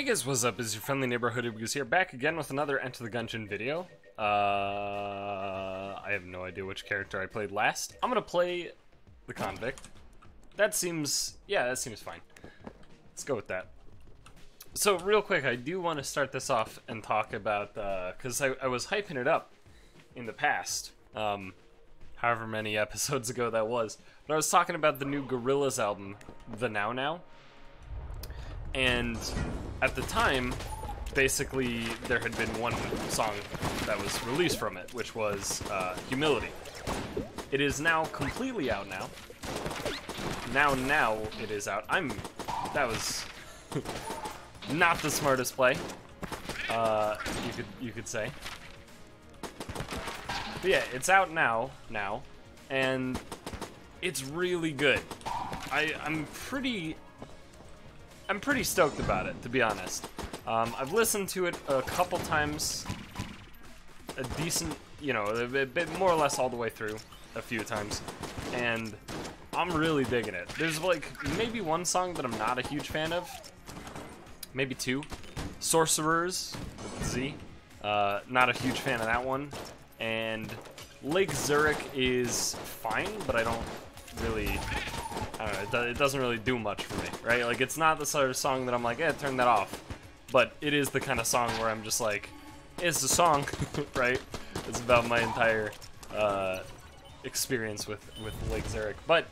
Hey guys, what's up? It's your friendly neighborhood UberGoose here, back again with another Enter the Gungeon video. I have no idea which character I played last. I'm gonna play the convict. That seems fine. Let's go with that. So real quick, I do want to start this off and talk about, because I was hyping it up in the past, however many episodes ago that was, but I was talking about the new Gorillaz album, The Now Now. And at the time, basically, there had been one song that was released from it, which was Humility. It is now completely out now. Now it is out. That was not the smartest play, you could say. But yeah, it's out now, and it's really good. I'm pretty stoked about it, to be honest. I've listened to it a couple times, a decent, a bit more or less all the way through, a few times, and I'm really digging it. There's like maybe one song that I'm not a huge fan of, maybe two. Sorcerers, with Z, not a huge fan of that one, and Lake Zurich is fine, but I don't know, it doesn't really do much for me, right? Like, it's not the sort of song that I'm like, turn that off. But it is the kind of song where I'm just like, it's a song, right? It's about my entire experience with Lake Zurich. But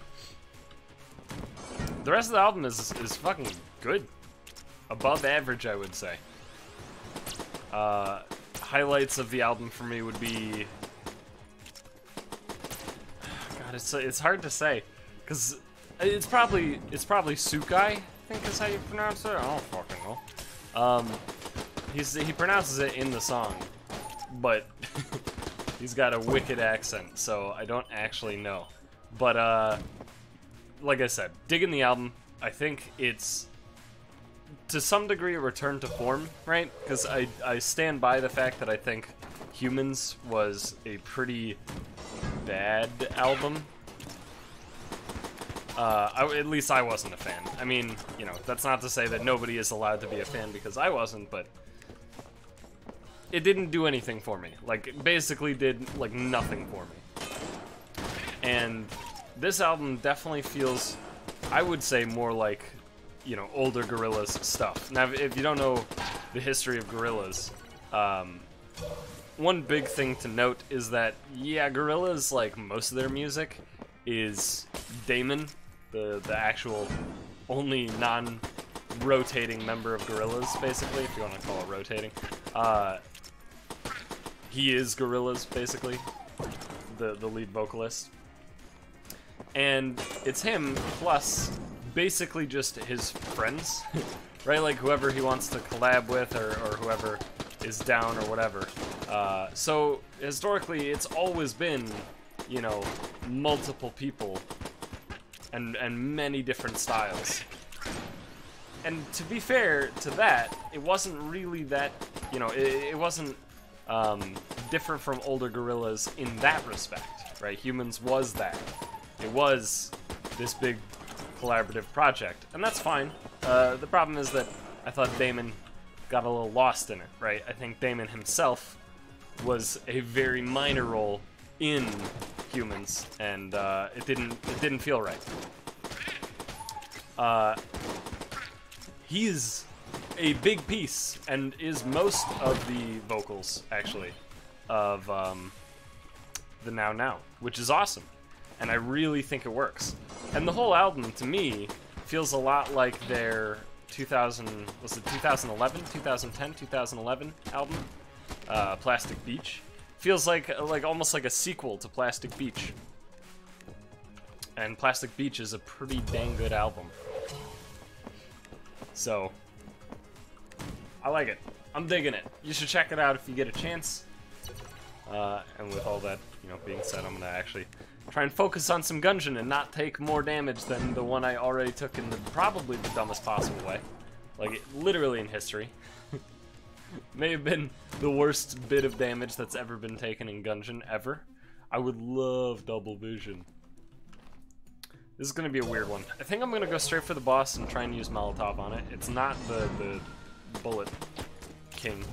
the rest of the album is fucking good. Above average, I would say. Highlights of the album for me would be... God, it's hard to say. Because it's probably Sukai, I think is how you pronounce it. I don't fucking know. He pronounces it in the song, but he's got a wicked accent, so I don't actually know. But like I said, digging the album. I think it's to some degree a return to form, right? Because I stand by the fact that I think Humans was a pretty bad album. At least I wasn't a fan. I mean, that's not to say that nobody is allowed to be a fan because I wasn't, but it didn't do anything for me. Like, it basically did, like, nothing for me. And this album definitely feels, I would say, more like, older Gorillaz stuff. Now, if you don't know the history of Gorillaz, one big thing to note is that, yeah, Gorillaz, like, most of their music is Damon, the actual only non-rotating member of Gorillaz, basically, if you want to call it rotating. He is Gorillaz, basically, the lead vocalist. And it's him plus basically just his friends, right? Like whoever he wants to collab with or whoever is down or whatever. So historically, it's always been, multiple people and many different styles. And to be fair to that, it wasn't really that, it wasn't different from older Gorillaz in that respect, right? Humans was that. It was this big collaborative project, and that's fine. The problem is that I thought Damon got a little lost in it, right? I think Damon himself was a very minor role in Humans, and it didn't feel right. He's a big piece and is most of the vocals actually of the Now Now, which is awesome, and I really think it works. And the whole album to me feels a lot like their 2011, 2010, 2011 album, Plastic Beach. Feels like almost like a sequel to Plastic Beach. And Plastic Beach is a pretty dang good album. So, I like it. I'm digging it. You should check it out if you get a chance. And with all that, being said, I'm gonna actually try and focus on some Gungeon and not take more damage than the one I already took in probably the dumbest possible way. Like, literally in history. May have been the worst bit of damage that's ever been taken in Gungeon, ever. I would love double vision. This is going to be a weird one. I think I'm going to go straight for the boss and try and use Molotov on it. It's not the Bullet King.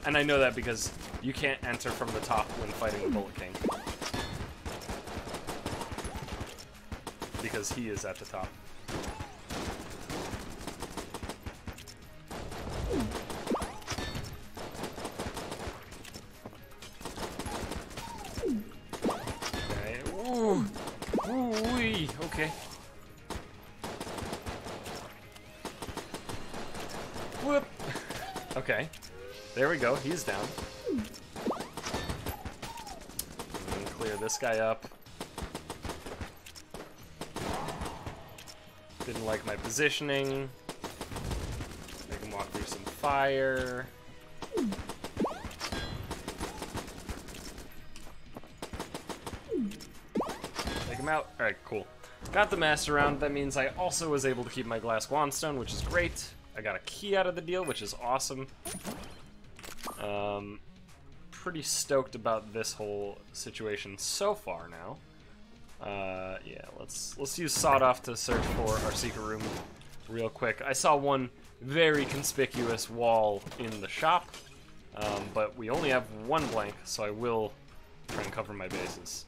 And I know that because you can't enter from the top when fighting the Bullet King. Because he is at the top. Okay. Ooh. Ooh-wee. Okay. Whoop. Okay. There we go. He's down. And clear this guy up. Didn't like my positioning. Make him walk through some fire. Take him out. Alright, cool. Got the master round. That means I also was able to keep my glass wandstone, which is great. I got a key out of the deal, which is awesome. Pretty stoked about this whole situation so far now. Yeah, let's use Sawed Off to search for our secret room real quick. I saw one very conspicuous wall in the shop, but we only have one blank, so I will try and cover my bases.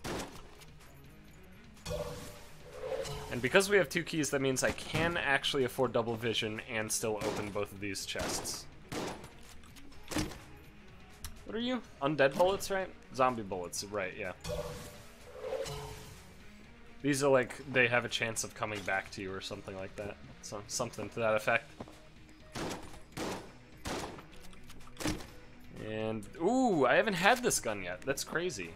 And because we have 2 keys, that means I can actually afford double vision and still open both of these chests. What are you? Undead bullets, right? Zombie bullets, right, yeah. These are like, they have a chance of coming back to you or something like that. So, something to that effect. And, ooh, I haven't had this gun yet. That's crazy.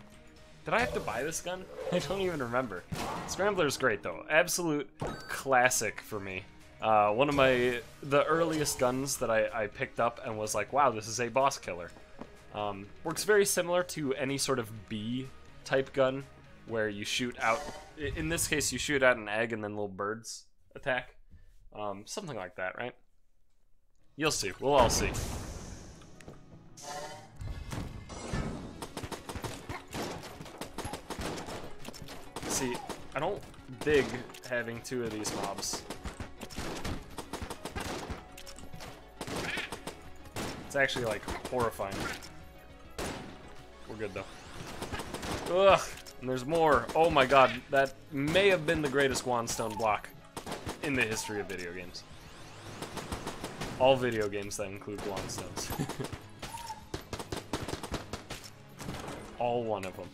Did I have to buy this gun? I don't even remember. Scrambler's great though. Absolute classic for me. One of the earliest guns that I picked up and was like, wow, this is a boss killer. Works very similar to any sort of bee type gun where you shoot out, in this case you shoot out an egg and then little birds attack. Something like that, right? You'll see. We'll all see. See, I don't dig having 2 of these mobs. It's actually, like, horrifying. We're good, though. Ugh! And there's more. Oh my god, that may have been the greatest wandstone block in the history of video games. All video games that include wandstones. All one of them.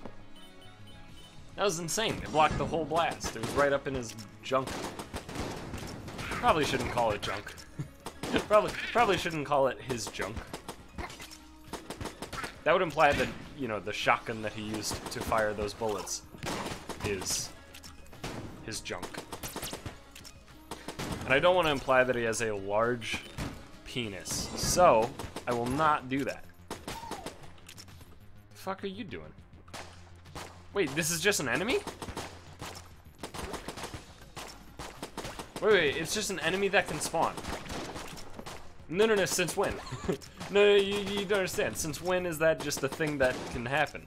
That was insane. It blocked the whole blast. It was right up in his junk. Probably shouldn't call it junk. probably shouldn't call it his junk. That would imply that, you know, the shotgun that he used to fire those bullets is his junk. And I don't want to imply that he has a large penis, so I will not do that. The fuck are you doing? Wait, this is just an enemy? Wait, it's just an enemy that can spawn. No, since when? No, you don't understand. Since when is that just a thing that can happen?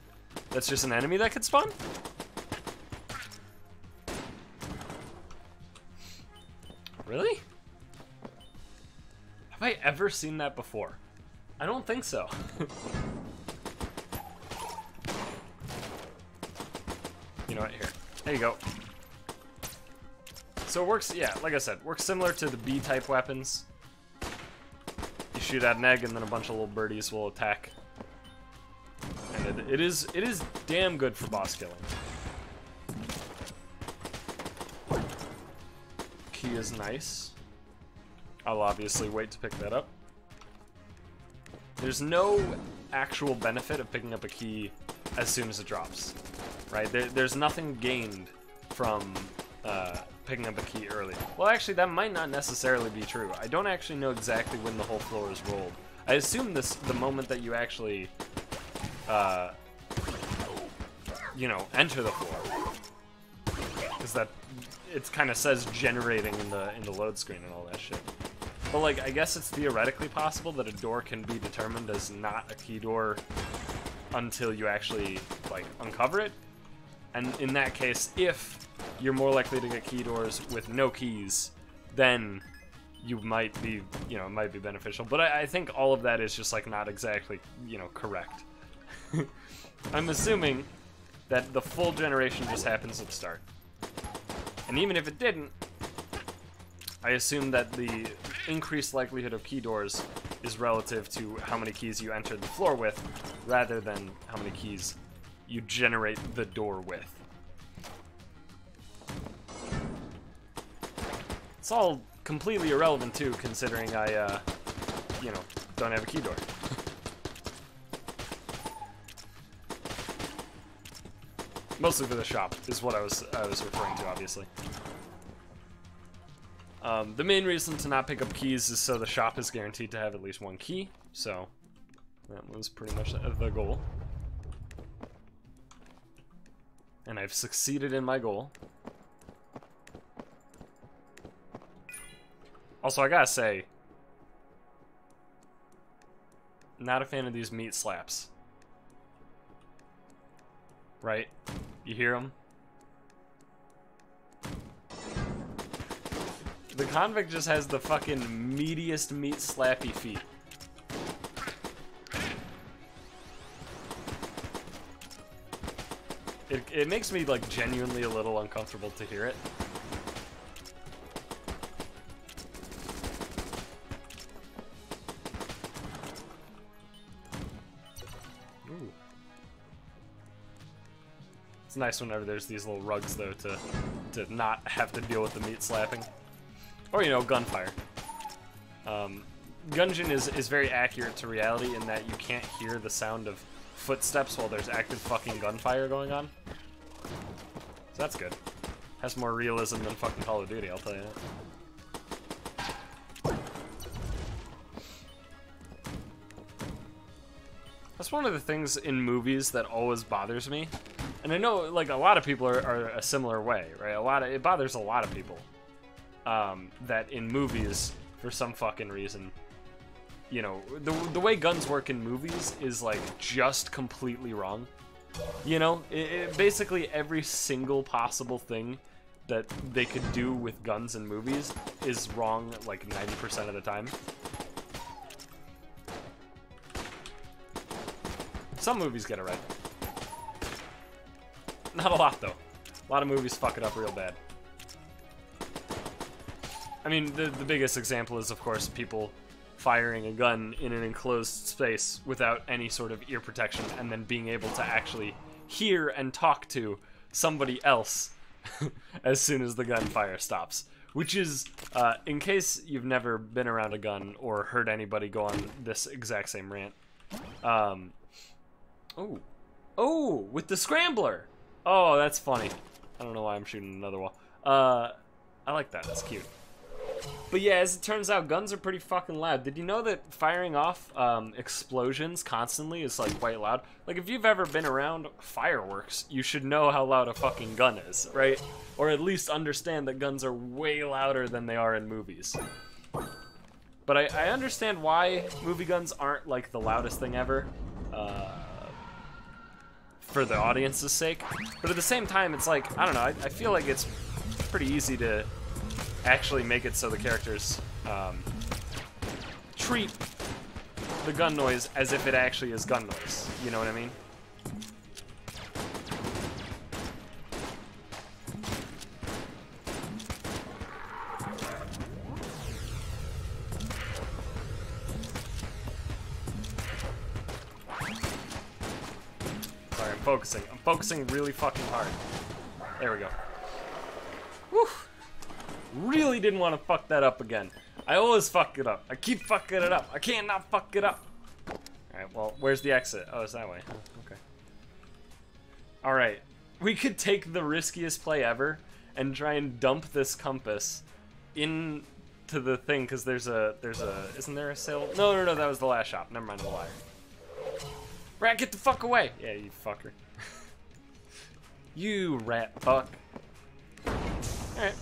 That's just an enemy that can spawn? Really? Have I ever seen that before? I don't think so. You know what, here. There you go. So it works, yeah, like I said, works similar to the B-type weapons. You shoot at an egg and then a bunch of little birdies will attack. And it is damn good for boss killing. Key is nice. I'll obviously wait to pick that up. There's no actual benefit of picking up a key as soon as it drops. Right? There's nothing gained from picking up a key early. Well, actually, that might not necessarily be true. I don't actually know exactly when the whole floor is rolled. I assume the moment that you actually, you know, enter the floor, because that it kind of says generating in the load screen and all that shit. But like, I guess it's theoretically possible that a door can be determined as not a key door until you actually like uncover it. And in that case, if you're more likely to get key doors with no keys, then you might be, you know, it might be beneficial. But I think all of that is just, like, not exactly, you know, correct. I'm assuming that the full generation just happens at the start. And even if it didn't, I assume that the increased likelihood of key doors is relative to how many keys you enter the floor with, rather than how many keys you generate the door with. It's all completely irrelevant, too, considering I, you know, don't have a key door. Mostly for the shop is what I was referring to, obviously. The main reason to not pick up keys is so the shop is guaranteed to have at least one key. So that was pretty much the goal. And I've succeeded in my goal. Also, I gotta say, not a fan of these meat slaps. Right? You hear them? The convict just has the fucking meatiest meat slappy feet. It makes me, like, genuinely a little uncomfortable to hear it. Ooh. It's nice whenever there's these little rugs, though, to not have to deal with the meat slapping. Or, you know, gunfire. Gungeon is very accurate to reality in that you can't hear the sound of footsteps while there's active fucking gunfire going on. So that's good. Has more realism than fucking Call of Duty, I'll tell you that. That's one of the things in movies that always bothers me. And I know, like, a lot of people are a similar way, right? It bothers a lot of people. That in movies, for some fucking reason, you know, the way guns work in movies is, like, just completely wrong. You know, basically every single possible thing that they could do with guns in movies is wrong, like, 90% of the time. Some movies get it right. Not a lot, though. A lot of movies fuck it up real bad. I mean, the biggest example is, of course, people firing a gun in an enclosed space without any sort of ear protection and then being able to actually hear and talk to somebody else as soon as the gunfire stops. Which is, in case you've never been around a gun or heard anybody go on this exact same rant. Oh, with the scrambler! Oh, that's funny. I don't know why I'm shooting another wall. I like that, that's cute. But yeah, as it turns out, guns are pretty fucking loud. Did you know that firing off explosions constantly is, like, quite loud? Like, if you've ever been around fireworks, you should know how loud a fucking gun is, right? Or at least understand that guns are way louder than they are in movies. But I understand why movie guns aren't, like, the loudest thing ever. For the audience's sake. But at the same time, it's like, I don't know, I feel like it's pretty easy to actually make it so the characters treat the gun noise as if it actually is gun noise. You know what I mean? Sorry, I'm focusing. I'm focusing really fucking hard. There we go. Whew. Really didn't want to fuck that up again. I always fuck it up. I keep fucking it up. I can't not fuck it up. Alright, well, where's the exit? Oh, it's that way. Okay. Alright. We could take the riskiest play ever and try and dump this compass into the thing, because there's a, isn't there a sale? No, that was the last shop. Never mind, the liar. Rat, get the fuck away! Yeah, you fucker. You rat fuck. Alright.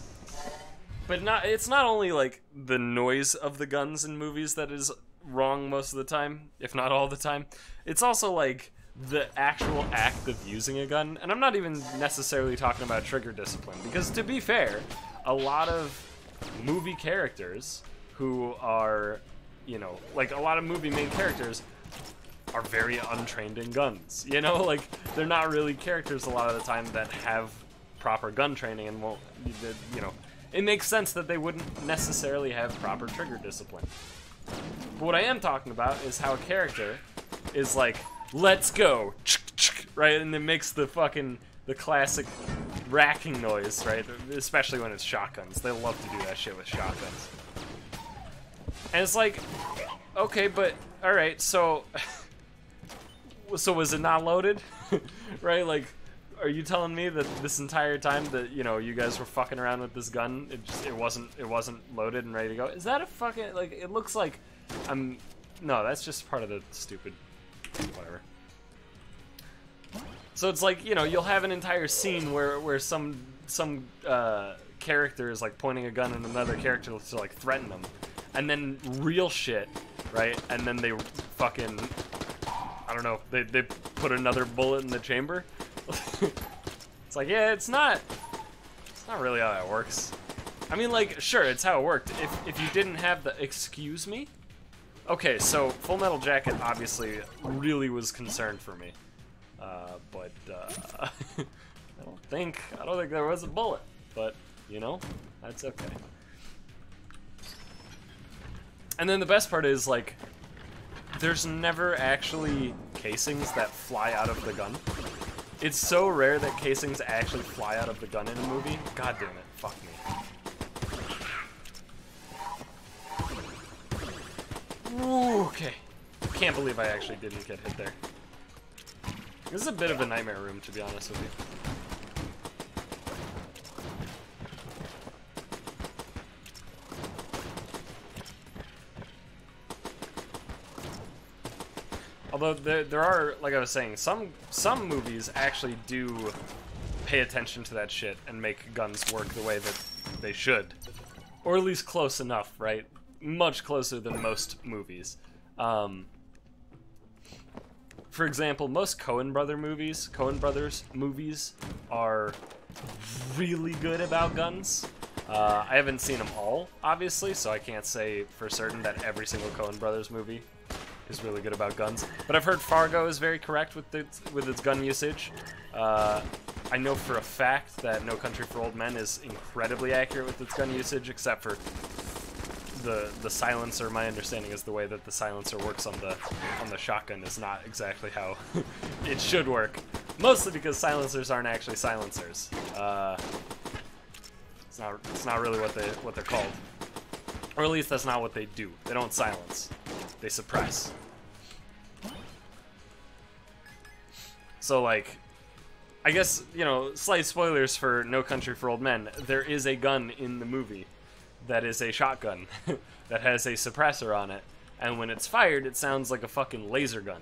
But it's not only, like, the noise of the guns in movies that is wrong most of the time, if not all the time. It's also, like, the actual act of using a gun. And I'm not even necessarily talking about trigger discipline, because to be fair, a lot of movie characters who are, you know, like a lot of movie main characters are very untrained in guns. You know, like they're not really characters a lot of the time that have proper gun training and won't, you know, it makes sense that they wouldn't necessarily have proper trigger discipline. But what I am talking about is how a character is like, let's go, right? And it makes the classic racking noise, right? Especially when it's shotguns. They love to do that shit with shotguns. And it's like, okay, but, alright, so was it not loaded? Right? Like, are you telling me that this entire time that, you know, you guys were fucking around with this gun, it wasn't loaded and ready to go? Is that a fucking, like, it looks like no, that's just part of the stupid, whatever. So it's like, you know, you'll have an entire scene where some character is like pointing a gun at another character to like threaten them, and then real shit, right? And then they fucking, I don't know, they put another bullet in the chamber. It's like, yeah, it's not really how that works. I mean, like, sure, it's how it worked. If you didn't have the, excuse me? Okay, so Full Metal Jacket obviously really was concerned for me. But I don't think there was a bullet, but you know, that's okay. And then the best part is, like, there's never actually casings that fly out of the gun. It's so rare that casings actually fly out of the gun in a movie. God damn it, fuck me. Ooh, okay. Can't believe I actually didn't get hit there. This is a bit of a nightmare room, to be honest with you. Although there are, like I was saying, some movies actually do pay attention to that shit and make guns work the way that they should. Or at least close enough, right? Much closer than most movies. For example, most Coen Brothers movies are really good about guns. I haven't seen them all, obviously, so I can't say for certain that every single Coen Brothers movie is really good about guns. But I've heard Fargo is very correct with its gun usage. I know for a fact that No Country for Old Men is incredibly accurate with its gun usage, except for the silencer. My understanding is the way that the silencer works on the shotgun is not exactly how it should work. Mostly because silencers aren't actually silencers. It's not really what they're called, or at least that's not what they do. They don't silence. They suppress. So, like, I guess, you know, slight spoilers for No Country for Old Men. There is a gun in the movie that is a shotgun that has a suppressor on it, and when it's fired, it sounds like a fucking laser gun.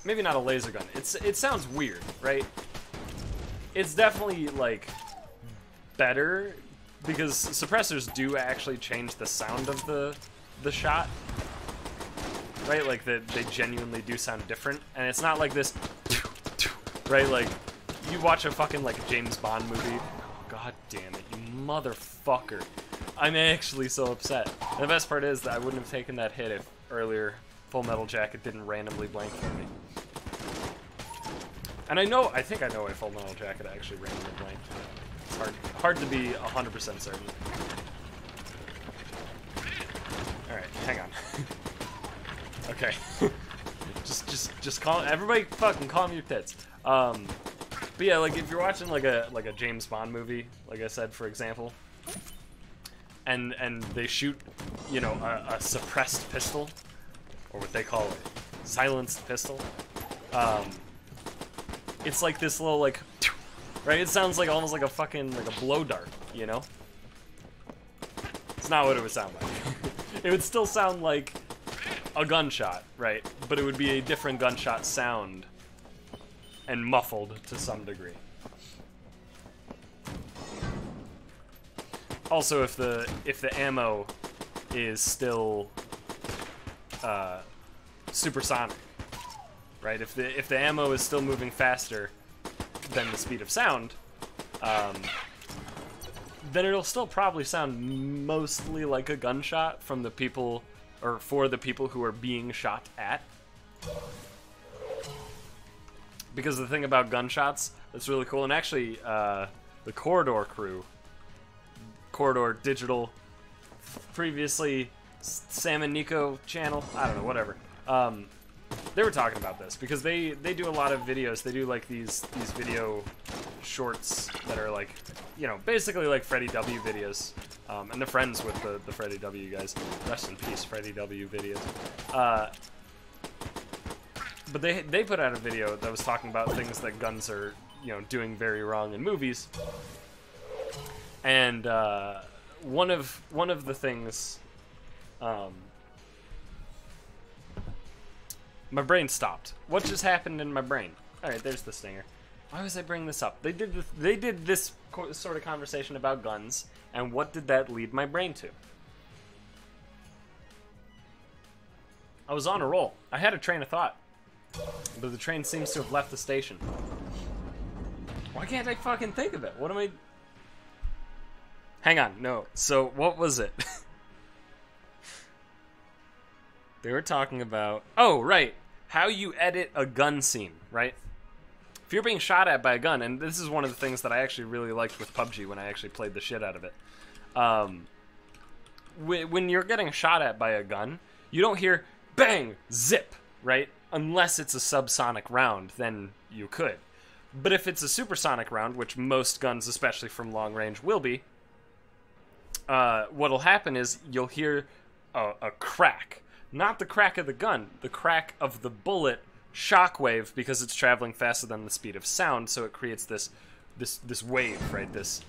Maybe not a laser gun. It sounds weird, right? It's definitely, like, better, because suppressors do actually change the sound of the shot, right? Like, they genuinely do sound different, and it's not like this, right? Like, you watch a fucking, like, James Bond movie. God damn it, you motherfucker. I'm actually so upset. And the best part is that I wouldn't have taken that hit if earlier Full Metal Jacket didn't randomly blank for me. And I think I know why Full Metal Jacket actually randomly blanked. It's hard to be 100% certain. Alright, hang on. Okay. just calm, everybody fucking calm your tits. But yeah, like, if you're watching like a James Bond movie, like I said, for example, and they shoot, you know, a suppressed pistol, or what they call a silenced pistol, it's like this little, like, right? It sounds like almost like a fucking, like a blow dart, you know? It's not what it would sound like. It would still sound like a gunshot, right? But it would be a different gunshot sound and muffled to some degree. Also, if the ammo is still supersonic, right? If the ammo is still moving faster than the speed of sound, then it'll still probably sound mostly like a gunshot from the people, or for the people who are being shot at. Because the thing about gunshots that's really cool, and actually the Corridor crew, Corridor Digital, previously Sam and Nico channel, I don't know, whatever. They were talking about this because they do a lot of videos. They do like these video shorts that are like, you know, basically like Freddy W videos. And they're friends with the Freddy W guys. Rest in peace, Freddy W videos. But they put out a video that was talking about things that guns are, you know, doing very wrong in movies. And one of the things, my brain stopped. What just happened in my brain? All right, there's the stinger. Why was I bringing this up? They did this sort of conversation about guns, and what did that lead my brain to? I was on a roll. I had a train of thought, but the train seems to have left the station. Why can't I fucking think of it? What am I... Hang on, no. So, what was it? They were talking about... Oh, right. How you edit a gun scene, right? If you're being shot at by a gun, and this is one of the things that I actually really liked with PUBG when I actually played the shit out of it. When you're getting shot at by a gun, you don't hear bang, zip, right? Unless it's a subsonic round, then you could. But if it's a supersonic round, which most guns, especially from long range, will be, what'll happen is you'll hear a crack. Not the crack of the gun, the crack of the bullet shockwave, because it's traveling faster than the speed of sound, so it creates this wave, right? This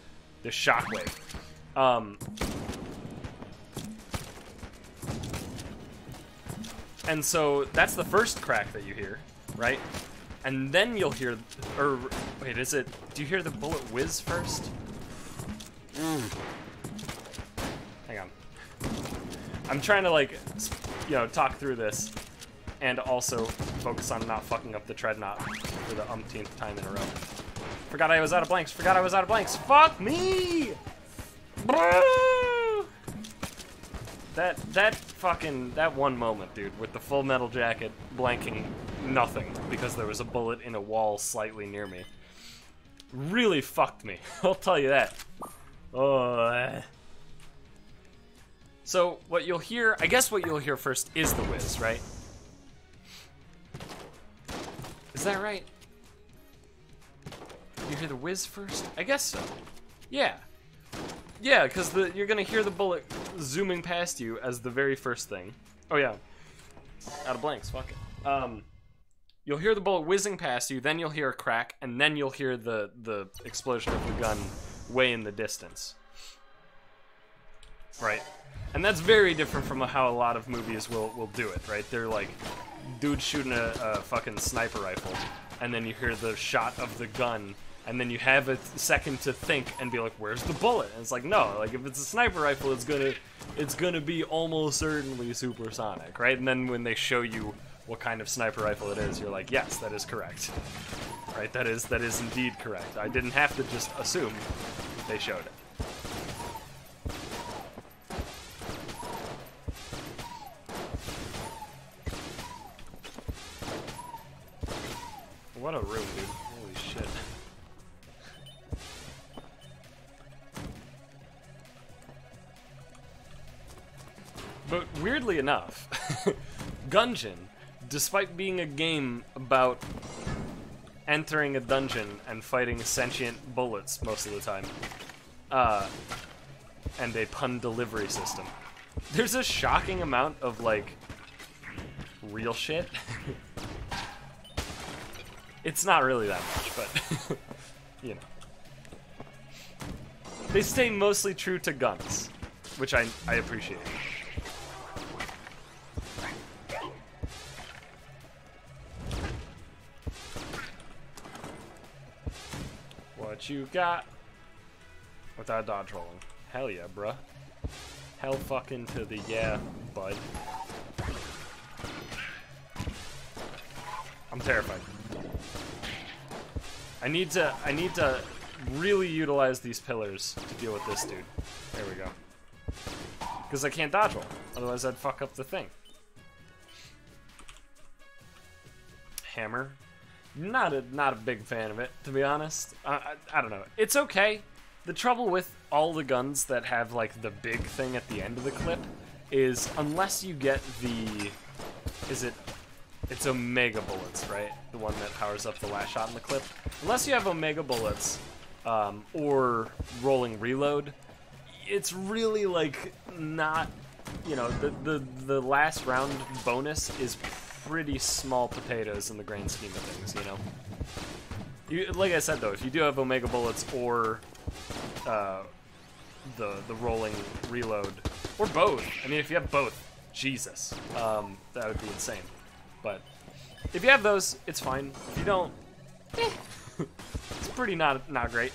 shockwave. And so that's the first crack that you hear, right? And then you'll hear, or wait, is it? Do you hear the bullet whiz first? Hang on. I'm trying to, like, you know, talk through this and also focus on not fucking up the tread knot for the umpteenth time in a row. Forgot I was out of blanks. Forgot I was out of blanks. Fuck me! That one moment, dude, with the Full Metal Jacket blanking nothing because there was a bullet in a wall slightly near me, really fucked me. I'll tell you that. Oh. So what you'll hear, I guess what you'll hear first is the whiz, right? Is that right? You hear the whiz first? I guess so. Yeah. Yeah, because you're gonna hear the bullet zooming past you as the very first thing. Oh yeah. Out of blanks, fuck it. You'll hear the bullet whizzing past you, then you'll hear a crack, and then you'll hear the explosion of the gun way in the distance. Right? And that's very different from how a lot of movies will do it, right? They're like, dude shooting a fucking sniper rifle, and then you hear the shot of the gun, and then you have a second to think and be like, where's the bullet? And it's like, no, like if it's a sniper rifle, it's gonna be almost certainly supersonic, right? And then when they show you what kind of sniper rifle it is, you're like, yes, that is correct. Right? That is indeed correct. I didn't have to just assume. They showed it. What a room, dude. Holy shit. But weirdly enough, Gungeon, despite being a game about entering a dungeon and fighting sentient bullets most of the time, and a pun delivery system, there's a shocking amount of, like, real shit. It's not really that much, but, you know. They stay mostly true to guns, which I appreciate. What you got? Without dodge rolling. Hell yeah, bruh. Hell fucking to the yeah, bud. I'm terrified. I need to really utilize these pillars to deal with this dude. There we go. Because I can't dodge roll, otherwise I'd fuck up the thing. Hammer. Not a big fan of it, to be honest. I don't know. It's okay. The trouble with all the guns that have like the big thing at the end of the clip is unless you get the... It's Omega Bullets, right? The one that powers up the last shot in the clip. Unless you have Omega Bullets or Rolling Reload, it's really like not... You know, the last round bonus is pretty small potatoes in the grand scheme of things, you know? Like I said, though, if you do have Omega Bullets or the Rolling Reload, or both, I mean, if you have both, Jesus, that would be insane. But if you have those, it's fine. If you don't, it's pretty not great.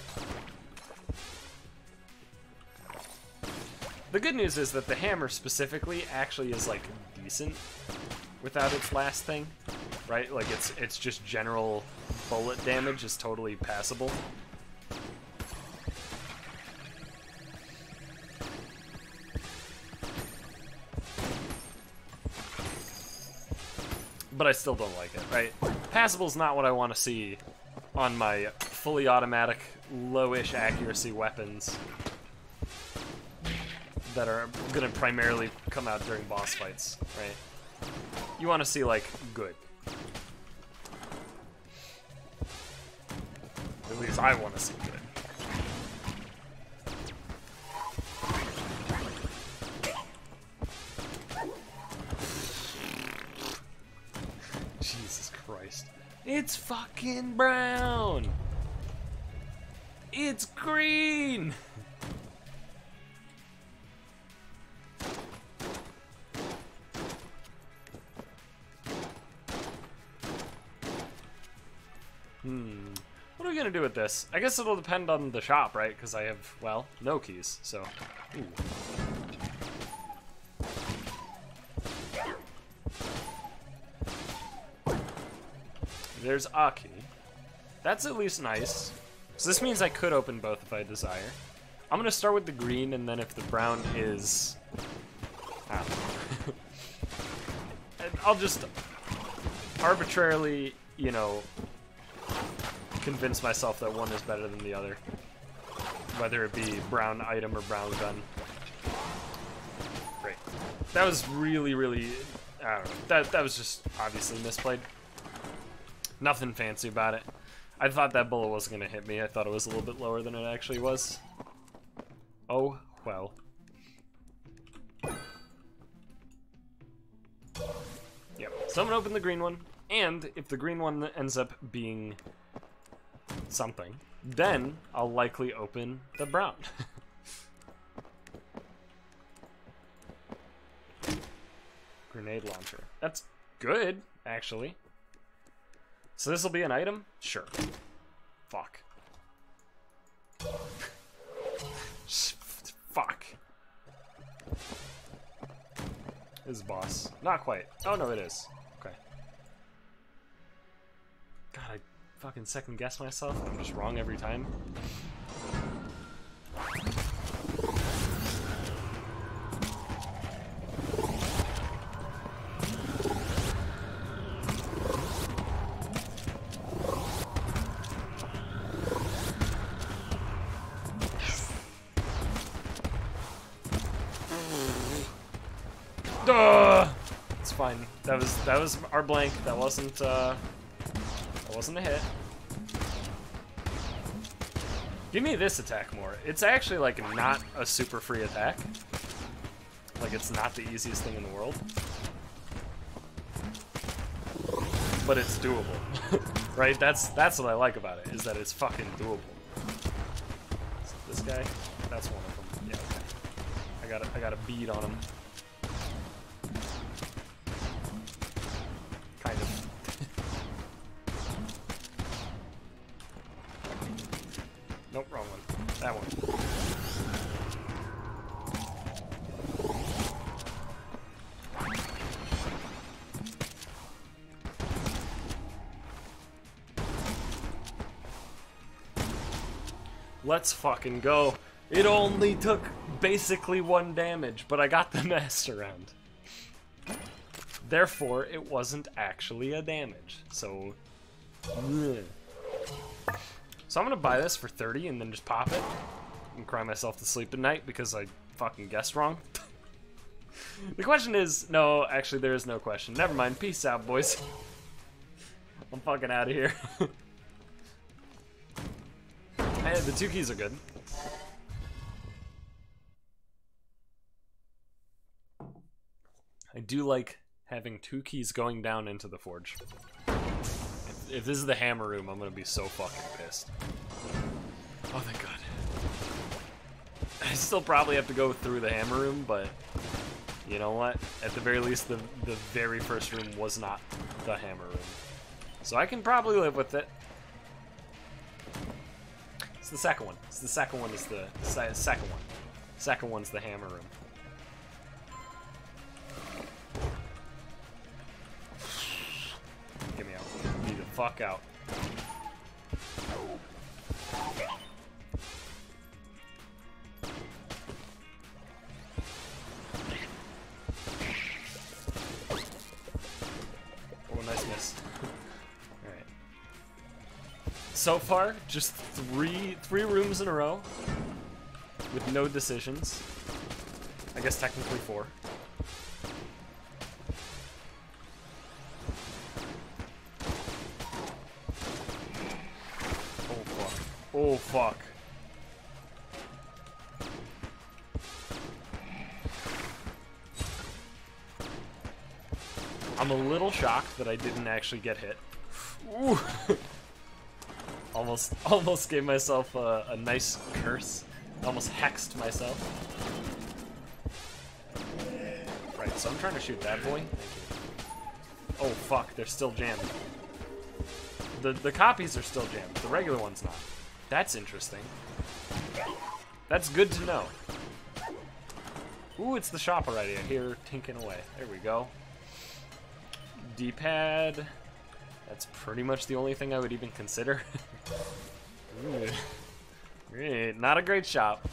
The good news is that the hammer specifically actually is like decent without its last thing, right? Like it's just general bullet damage is totally passable. But I still don't like it, right? Passable's not what I want to see on my fully automatic, low-ish accuracy weapons that are gonna primarily come out during boss fights, right? You want to see, like, good. At least I want to see good. Jesus Christ. It's fucking brown! It's green! What are we gonna do with this? I guess it'll depend on the shop, right? Because I have, well, no keys, so. Ooh. There's a key. That's at least nice. So this means I could open both if I desire. I'm gonna start with the green, and then if the brown is... I don't know. And I'll just arbitrarily, you know, convince myself that one is better than the other. Whether it be brown item or brown gun. Great. That was really, I don't know. That was just obviously misplayed. Nothing fancy about it. I thought that bullet wasn't gonna hit me. I thought it was a little bit lower than it actually was. Oh, well. Yep. So I'm gonna open the green one, and if the green one ends up being something, then I'll likely open the brown. Grenade launcher. That's good, actually. So this will be an item? Sure. Fuck. Fuck. This is boss. Not quite. Oh no, it is. Okay. God, I fucking second guess myself. I'm just wrong every time. It's fine. That was our blank. That wasn't a hit. Give me this attack more. It's actually like not a super free attack. Like it's not the easiest thing in the world. But it's doable. Right? That's what I like about it, is that it's fucking doable. So this guy, that's one of them. Yeah, okay. I got a bead on him. Kind of. Nope, wrong one. That one. Let's fucking go. It only took basically 1 damage, but I got the master round. Therefore, it wasn't actually a damage. So, ugh. So I'm gonna buy this for 30 and then just pop it and cry myself to sleep at night because I fucking guessed wrong. The question is, no, actually there is no question. Never mind. Peace out, boys. I'm fucking out of here. Hey, the 2 keys are good. I do like having 2 keys going down into the forge. If this is the hammer room, I'm gonna be so fucking pissed. Oh, thank God. I still probably have to go through the hammer room, but you know what? At the very least, the very first room was not the hammer room. So I can probably live with it. It's the second one. It's the second one is the second one. Second one's the hammer room. Get me out. Get me the fuck out. Oh, nice miss. Alright. So far, just three rooms in a row with no decisions. I guess technically 4. Oh, fuck. I'm a little shocked that I didn't actually get hit. Ooh. Almost gave myself a nice curse. Almost hexed myself. Right, so I'm trying to shoot that boy. Oh, fuck, they're still jammed. The copies are still jammed. The regular one's not. That's interesting. That's good to know. Ooh, it's the shop already. I hear tinking away. There we go. D-pad. That's pretty much the only thing I would even consider. Ooh. Not a great shop.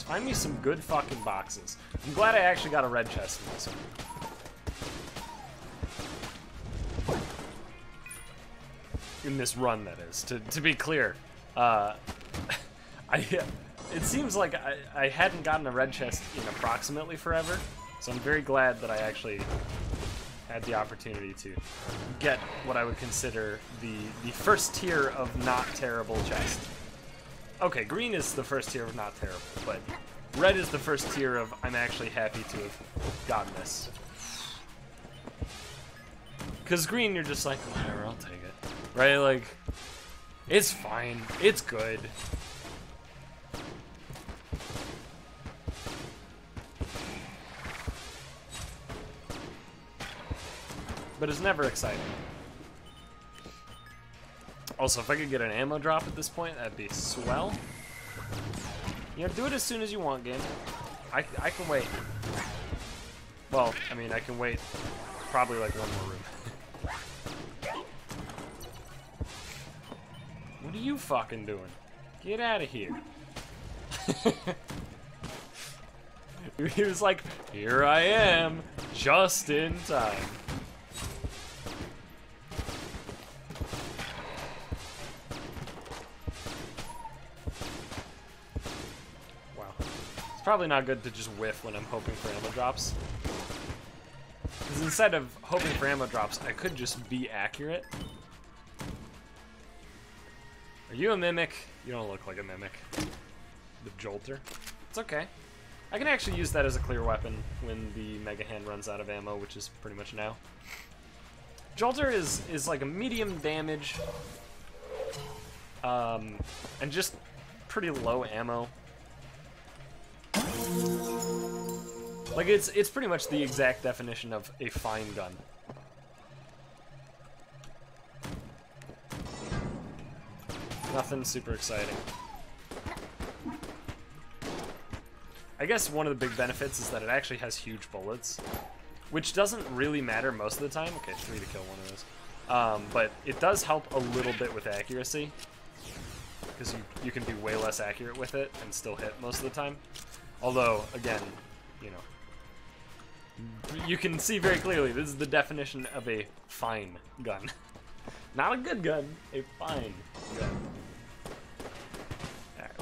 Find me some good fucking boxes. I'm glad I actually got a red chest in this one. In this run, that is. To be clear, it seems like I hadn't gotten a red chest in approximately forever, so I'm very glad that I actually had the opportunity to get what I would consider the first tier of not terrible chest. Okay, green is the first tier of not terrible, but red is the first tier of I'm actually happy to have gotten this. Because green, you're just like, whatever, I'll take it. Right? Like, it's fine. It's good. But it's never exciting. Also, if I could get an ammo drop at this point, that'd be swell. You know, do it as soon as you want, game. I can wait. Well, I mean, I can wait probably like 1 more room. What are you fucking doing? Get out of here. He was like, here I am, just in time. Probably not good to just whiff when I'm hoping for ammo drops. Because instead of hoping for ammo drops, I could just be accurate. Are you a mimic? You don't look like a mimic. The Jolter. It's okay. I can actually use that as a clear weapon when the Mega Hand runs out of ammo, which is pretty much now. Jolter is like a medium damage, and just pretty low ammo. Like, it's pretty much the exact definition of a fine gun. Nothing super exciting. I guess one of the big benefits is that it actually has huge bullets, which doesn't really matter most of the time. Okay, 3 to kill one of those. But it does help a little bit with accuracy, because you can be way less accurate with it and still hit most of the time. Although, again, you know, you can see very clearly this is the definition of a fine gun. Not a good gun, a fine gun.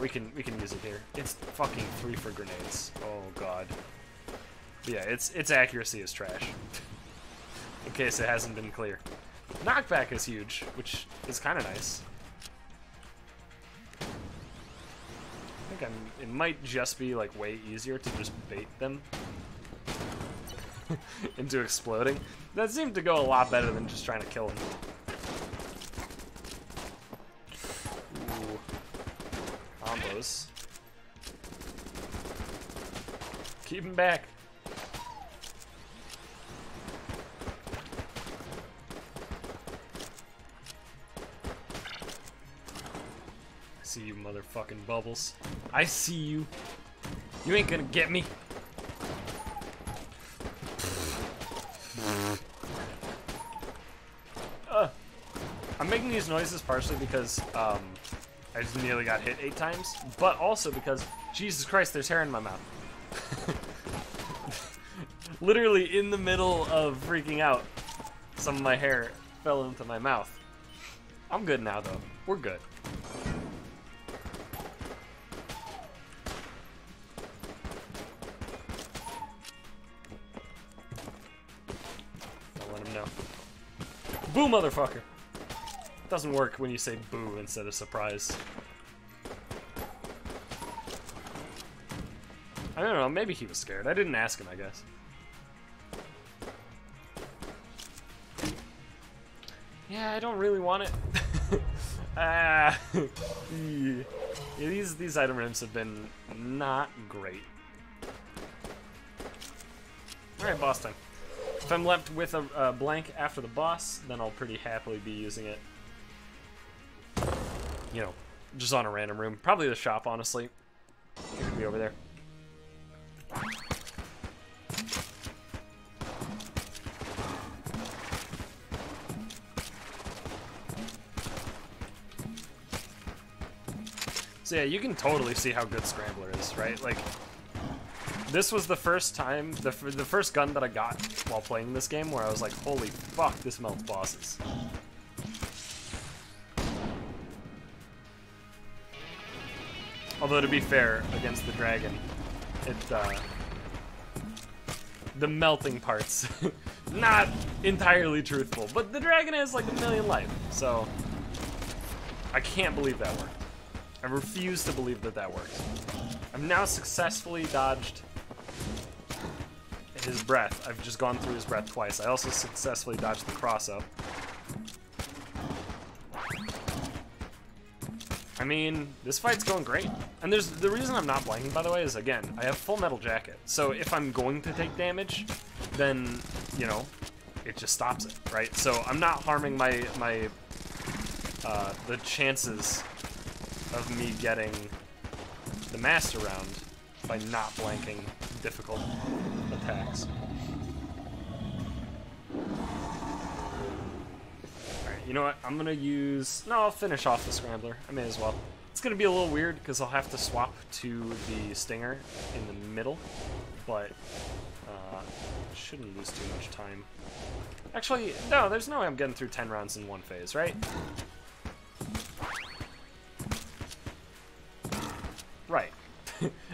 We can use it here. It's fucking 3 for grenades. Oh god. But yeah, its accuracy is trash. In case it hasn't been clear. Knockback is huge, which is kind of nice. I think it might just be like way easier to just bait them into exploding. That seemed to go a lot better than just trying to kill them. Combos. Keep him back. I see you, motherfucking Bubbles. I see you. You ain't gonna get me. I'm making these noises partially because I just nearly got hit 8 times, but also because, Jesus Christ, there's hair in my mouth. Literally in the middle of freaking out, some of my hair fell into my mouth. I'm good now, though. We're good. Don't let him know. Boo, motherfucker! Doesn't work when you say boo instead of surprise. I don't know, maybe he was scared. I didn't ask him, I guess. Yeah, I don't really want it. Yeah, these item rooms have been not great. Alright, boss time. If I'm left with a blank after the boss, then I'll pretty happily be using it. You know, just on a random room. Probably the shop, honestly. It could be over there. So yeah, you can totally see how good Scrambler is, right? Like, this was the first time, the first gun that I got while playing this game where I was like, holy fuck, this melts bosses. Although, to be fair, against the dragon, the melting part's not entirely truthful, but the dragon has like 1,000,000 life, so I can't believe that worked. I refuse to believe that that worked. I've now successfully dodged his breath. I've just gone through his breath twice. I also successfully dodged the cross-up. I mean, this fight's going great. And the reason I'm not blanking, by the way, is, again, I have full metal jacket. So if I'm going to take damage, then, you know, it just stops it, right? So I'm not harming the chances of me getting the master round by not blanking difficult attacks. You know what, I'm gonna use... No, I'll finish off the Scrambler. I may as well. It's gonna be a little weird because I'll have to swap to the Stinger in the middle, but shouldn't lose too much time. Actually, no, there's no way I'm getting through 10 rounds in one phase, right? Right.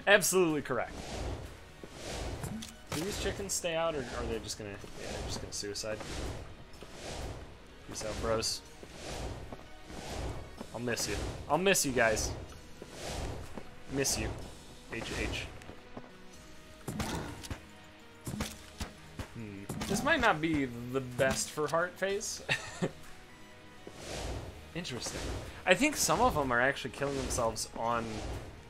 Absolutely correct. Do these chickens stay out, or are they just gonna... Yeah, they're just gonna suicide. Peace out, bros. I'll miss you. I'll miss you guys. Miss you. HH. This might not be the best for heart phase. Interesting. I think some of them are actually killing themselves on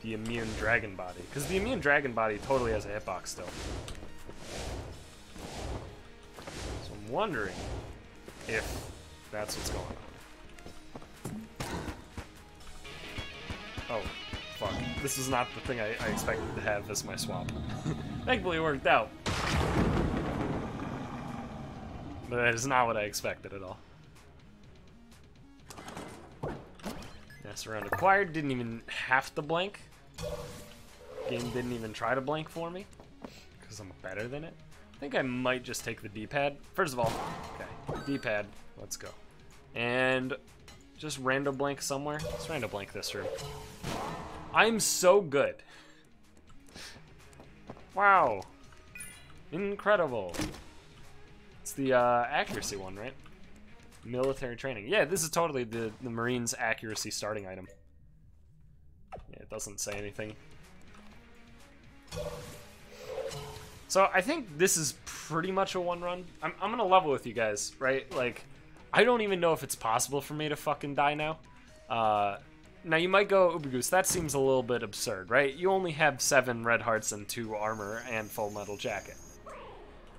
the immune dragon body, because the immune dragon body totally has a hitbox still. So I'm wondering if that's what's going on. Oh, fuck. This is not the thing I expected to have as my swap. Thankfully it worked out. But that is not what I expected at all. Yes, round acquired. Didn't even have to blank. Game didn't even try to blank for me. Because I'm better than it. I think I might just take the D-pad. First of all, okay, D-pad. Let's go. And just random blank somewhere. Let's random blank this room. I'm so good. Wow. Incredible. It's the accuracy one, right? Military training. Yeah, this is totally the Marines' accuracy starting item. Yeah, it doesn't say anything. So I think this is pretty much a one run. I'm gonna level with you guys, right? Like, I don't even know if it's possible for me to fucking die now. Now you might go, UberGoose, that seems a little bit absurd, right? You only have 7 red hearts and 2 armor and full metal jacket.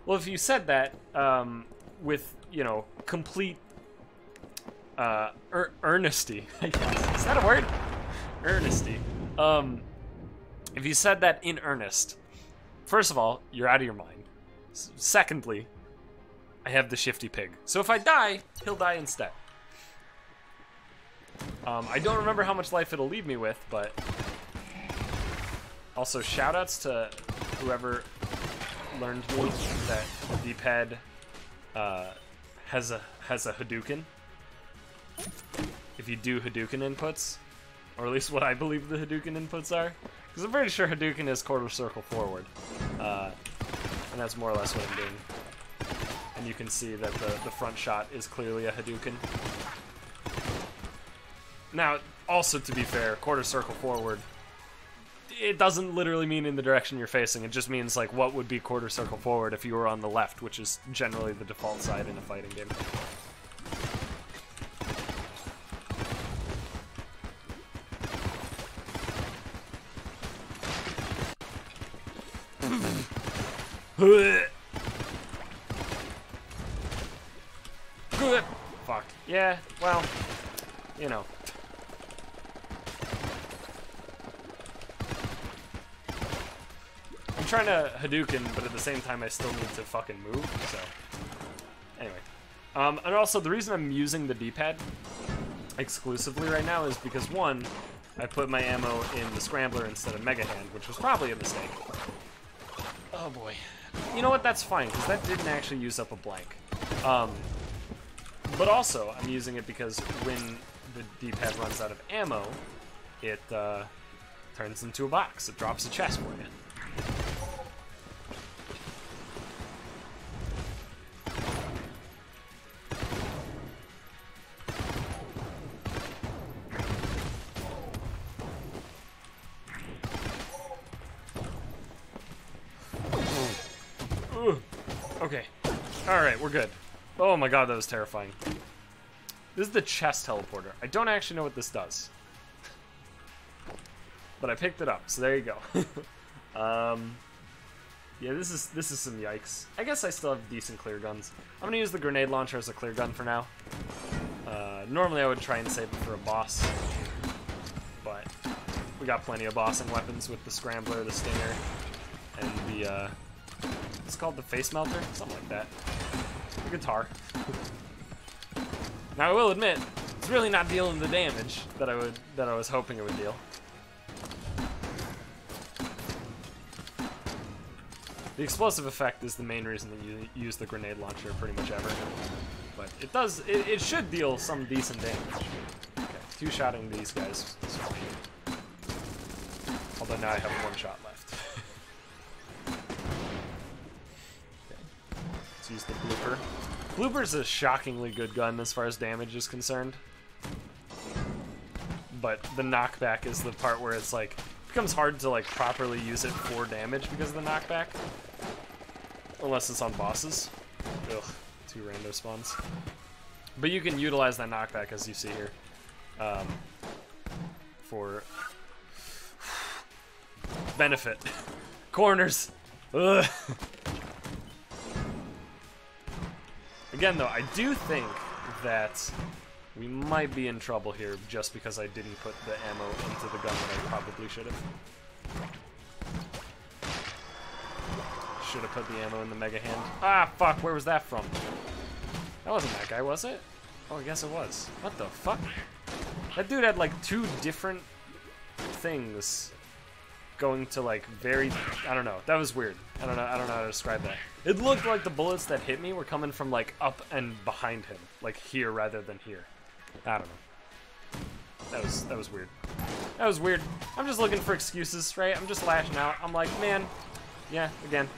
Well, if you said that with, you know, complete earnesty, I guess. Is that a word? Earnesty. If you said that in earnest, first of all, you're out of your mind. Secondly, I have the shifty pig. So if I die, he'll die instead. I don't remember how much life it'll leave me with, but also shoutouts to whoever learned me that D-pad has a Hadouken. If you do Hadouken inputs, or at least what I believe the Hadouken inputs are, because I'm pretty sure Hadouken is quarter circle forward, and that's more or less what I'm doing. And you can see that the front shot is clearly a Hadouken. Now, also to be fair, quarter circle forward, it doesn't literally mean in the direction you're facing. It just means like what would be quarter circle forward if you were on the left, which is generally the default side in a fighting game. Fuck. Yeah, well, you know. I'm trying to Hadouken, but at the same time I still need to fucking move, so. Anyway. And also, the reason I'm using the D-pad exclusively right now is because, one, I put my ammo in the Scrambler instead of Mega Hand, which was probably a mistake. Oh boy. You know what, that's fine, because that didn't actually use up a blank. But also, I'm using it because when the D-pad runs out of ammo, it turns into a box. It drops a chest for you. Okay. Alright, we're good. Oh my god, that was terrifying. This is the chest teleporter. I don't actually know what this does. But I picked it up, so there you go. Yeah, this is some yikes. I guess I still have decent clear guns. I'm gonna use the grenade launcher as a clear gun for now. Normally I would try and save it for a boss. But we got plenty of bossing weapons with the Scrambler, the Stinger, and the it's called the face melter, something like that. The guitar. Now I will admit, it's really not dealing the damage that I was hoping it would deal. The explosive effect is the main reason that you use the grenade launcher pretty much ever. But it should deal some decent damage. Okay, 2-shotting these guys is fine. Although now I have 1 shot left. Use the blooper. Blooper's a shockingly good gun as far as damage is concerned. But the knockback is the part where it's like, it becomes hard to like properly use it for damage because of the knockback. Unless it's on bosses. Ugh, 2 rando spawns. But you can utilize that knockback as you see here. For benefit. Corners. Ugh. Again, though, I do think that We might be in trouble here just because I didn't put the ammo into the gun that I probably should have. Should have put the ammo in the mega hand. Ah, fuck, where was that from? That wasn't that guy, was it? Oh, I guess it was. What the fuck? That dude had like 2 different things going to like very, I don't know. That was weird. I don't know how to describe that. It looked like the bullets that hit me were coming from like up and behind him, like here rather than here. I don't know. That was weird. That was weird. I'm just looking for excuses, right? I'm just lashing out. I'm like, man, yeah, again.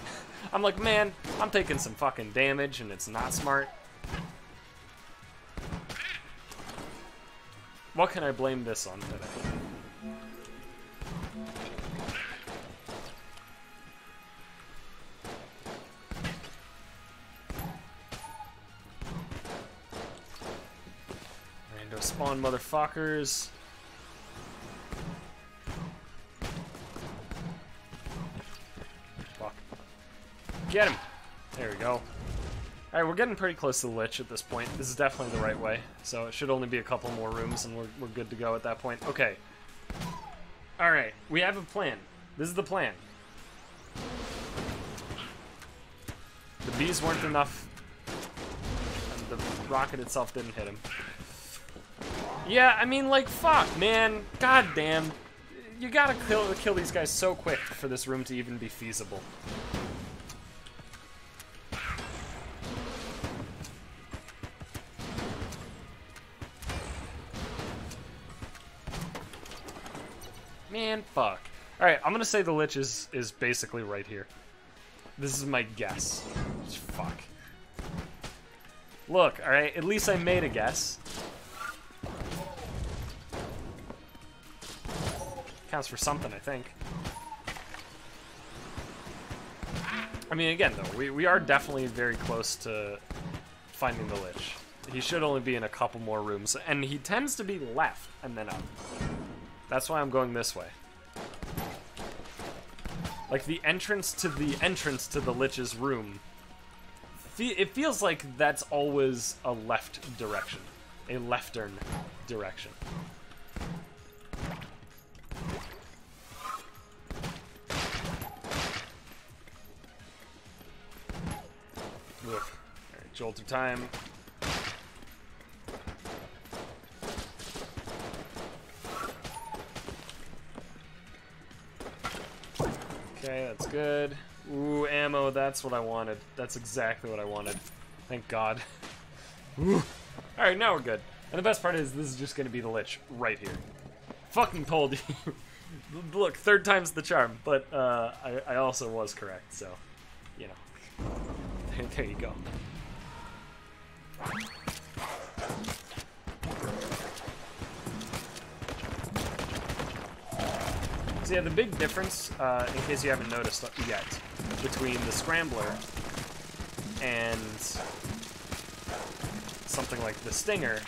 I'm like, man, I'm taking some fucking damage and it's not smart. What can I blame this on today? Rando spawn motherfuckers. Fuck. Get him! There we go. Alright, we're getting pretty close to the lich at this point. This is definitely the right way. So it should only be a couple more rooms and we're good to go at that point. Okay. Alright, we have a plan. This is the plan. The bees weren't enough. And the rocket itself didn't hit him. Yeah, I mean, like, fuck, man. God damn. You gotta kill these guys so quick for this room to even be feasible. Man, fuck. Alright, I'm gonna say the lich is basically right here. This is my guess. Fuck. Look, alright, at least I made a guess. Counts for something, I think. I mean, again, though, we are definitely very close to finding the lich. He should only be in a couple more rooms, and he tends to be left and then up. That's why I'm going this way. Like the entrance to the lich's room. It feels like that's always a left direction. A leftern direction. Alright, jolter time. Okay, that's good. Ooh, ammo, that's what I wanted. That's exactly what I wanted. Thank God. Alright, now we're good. And the best part is, this is just gonna be the lich right here. Fucking told you. Look, 3rd time's the charm, but I also was correct, so, you know. There you go. So yeah, the big difference, in case you haven't noticed yet, between the Scrambler and something like the Stinger,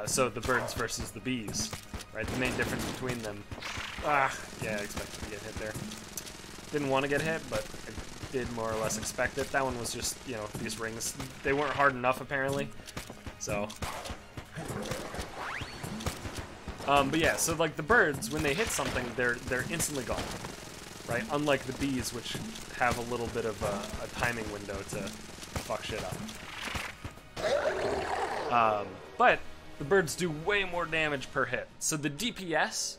so the birds versus the bees, right? The main difference between them. Yeah, I expected to get hit there. Didn't want to get hit, but I did more or less expect it. That one was just, you know, these rings. They weren't hard enough, apparently. So... but yeah, so like the birds, when they hit something, they're instantly gone, right? Unlike the bees, which have a little bit of a timing window to fuck shit up. But the birds do way more damage per hit. So the DPS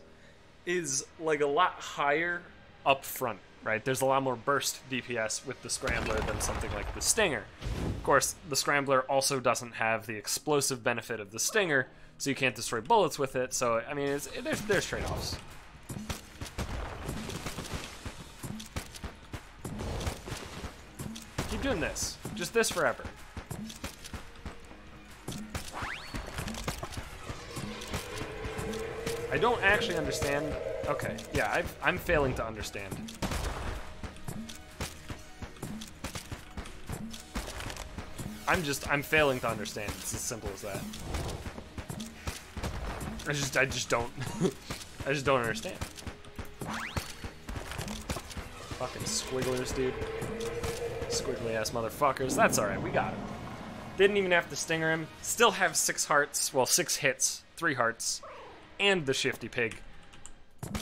is like a lot higher up front, right? There's a lot more burst DPS with the Scrambler than something like the Stinger. Of course, the Scrambler also doesn't have the explosive benefit of the Stinger, so you can't destroy bullets with it. So, I mean, there's trade-offs. Keep doing this. Just this forever. I don't actually understand. Okay, yeah, I'm failing to understand. I'm failing to understand. It's as simple as that. I just don't I just don't understand. Fucking squigglers, dude. Squiggly ass motherfuckers. That's alright, we got him. Didn't even have to stinger him. Still have 6 hearts. Well, 6 hits. 3 hearts. And the shifty pig.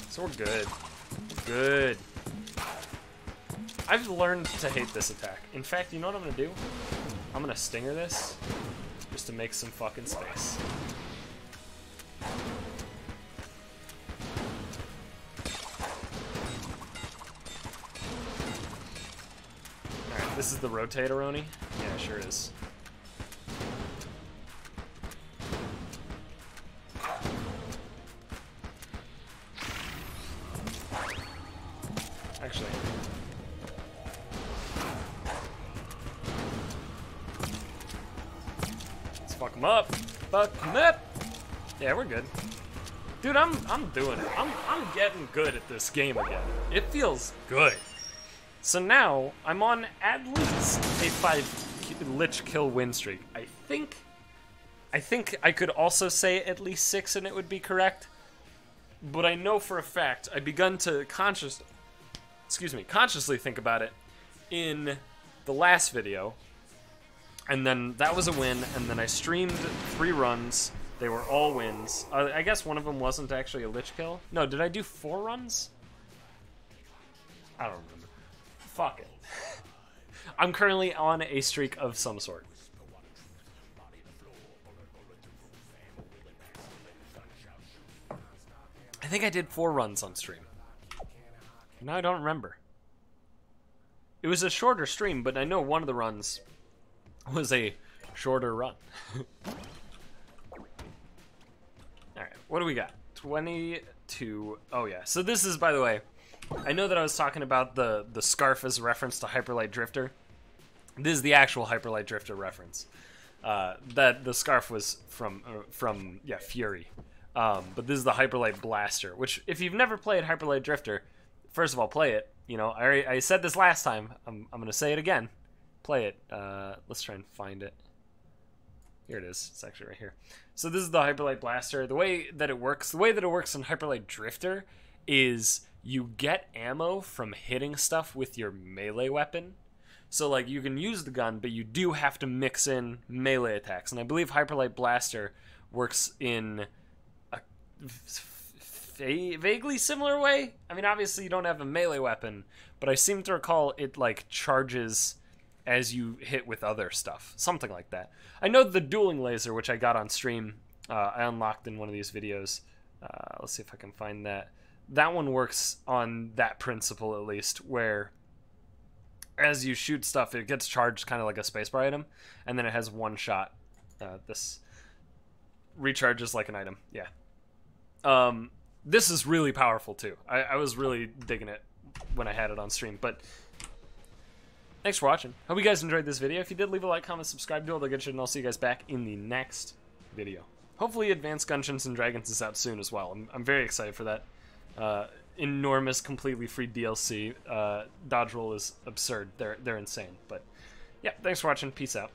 So we're good. Good. I've learned to hate this attack. In fact, you know what I'm gonna do? I'm gonna stinger this just to make some fucking space. Alright, this is the rotatoroni? Yeah, it sure is. Actually, let's fuck him up. Fuck him up. Yeah, we're good. Dude, I'm doing it. I'm getting good at this game again. It feels good. So now I'm on at least a 5 lich kill win streak. I think I could also say at least 6 and it would be correct. But I know for a fact I've begun to consciously think about it in the last video, and then that was a win, and then I streamed 3 runs. They were all wins. I guess one of them wasn't actually a lich kill. No, did I do 4 runs? I don't remember. Fuck it. I'm currently on a streak of some sort. I think I did 4 runs on stream. Now I don't remember. It was a shorter stream, but I know one of the runs was a shorter run. Alright, what do we got? 22. Oh yeah, so this is, by the way, I know that I was talking about the scarf as a reference to Hyperlight Drifter. This is the actual Hyperlight Drifter reference. That the scarf was from Fury. But this is the Hyperlight Blaster, which if you've never played Hyperlight Drifter, first of all, play it. You know, I said this last time. I'm gonna say it again. Play it. Let's try and find it. Here it is. It's actually right here. So this is the Hyperlight Blaster. The way that it works in Hyperlight Drifter is you get ammo from hitting stuff with your melee weapon. So like you can use the gun, but you do have to mix in melee attacks. And I believe Hyperlight Blaster works in a vaguely similar way. I mean, obviously you don't have a melee weapon, but I seem to recall it like charges as you hit with other stuff, something like that. I know the dueling laser, which I got on stream, I unlocked in one of these videos. Let's see if I can find that. That one works on that principle, at least, where as you shoot stuff, it gets charged kind of like a spacebar item, and then it has one shot. This recharges like an item, yeah. This is really powerful, too. I was really digging it when I had it on stream, but thanks for watching. Hope you guys enjoyed this video. If you did, leave a like, comment, subscribe, do all the good shit, and I'll see you guys back in the next video. Hopefully Advanced Gungeons and Dragons is out soon as well. I'm very excited for that. Enormous, completely free DLC. Dodge roll is absurd. They're insane. But yeah, thanks for watching. Peace out.